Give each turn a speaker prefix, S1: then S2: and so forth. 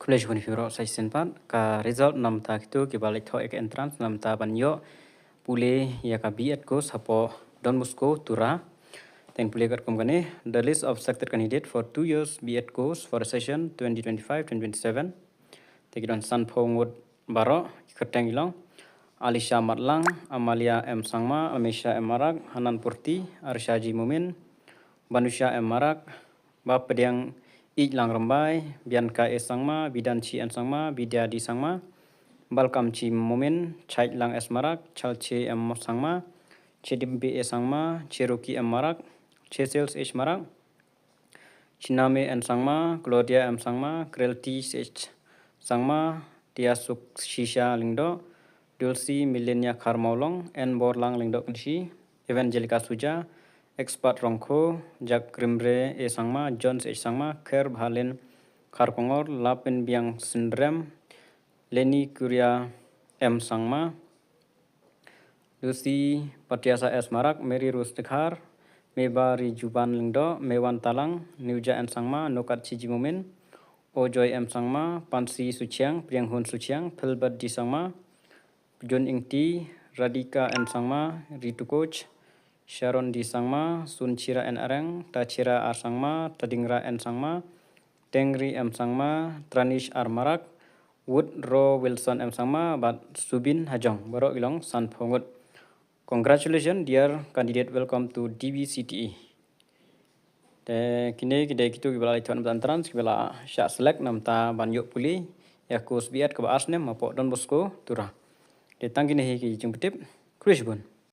S1: College Bonifiro sai senpat ka result nam ta kitu ki balik tho ek entrance nam ta banyo pule ya ka B.Ed ko sapo Don Bosco tura then pule kat kom kane the list of selected candidate for 2 years B.Ed course for the session 2025-2027 tekidon san phongot baro keteng ilong Alisha Matlang, Amalia M. Sangma, Amisha M. Marak, Hanan Purti, Arshaji Mumin, Banusha M. Marak, Bapediang Ijlang Rambai, Bianca E. Sangma, Bidanchi M. Sangma, Bidyadi Sangma, Balkamchi Mumin, Chaitlang S. Marak, Chalche M. Sangma, Chedimbi E. Sangma, Cherokee M. Marak, Chesels H. Marak, Chiname N. Sangma, Claudia M. Sangma, Krelti H. Sangma, Tiasuk Shisha Lingdo, Dulci Milenia Karmaulong, N. Borlang Lingdok Nshi, Evangelica Suja, Expert Rongko, Jack Grimbre E. Sangma, Jones H. Sangma, Kerb Halen Karkongor, Lapin Biang Sindrem, Leni Kuria M. Sangma, Lucy Patiasa S. Marak, Mary Rustikar, Meba Rijuban Lingdo, Mewan Talang, Nuja N. Sangma, Nokat Chijimumin, Ojoy M. Sangma, Pansi Suchiang, Priang Hun Suchiang, Pilbad Di Sangma, Jun Ingti, Radika N. Sangma, Ritu Coach, Sharon Di Sangma, Sunchira N. Arang, Tachira R. Sangma, Tadingra N. Sangma, Tengri M. Sangma, Tranish R. Marak, Woodrow Wilson M. Sangma, but Subin Hajong, Borok Ilong, San Pongut. Congratulations, dear candidate. Welcome to DBCTE. Kini kita kibala itu nam trans kibala syak select nam ta banyuk puli ya kurs B.Ed ke Asnem mapok Don Bosco tura. Ditang kini ki jemputip Chris Bun.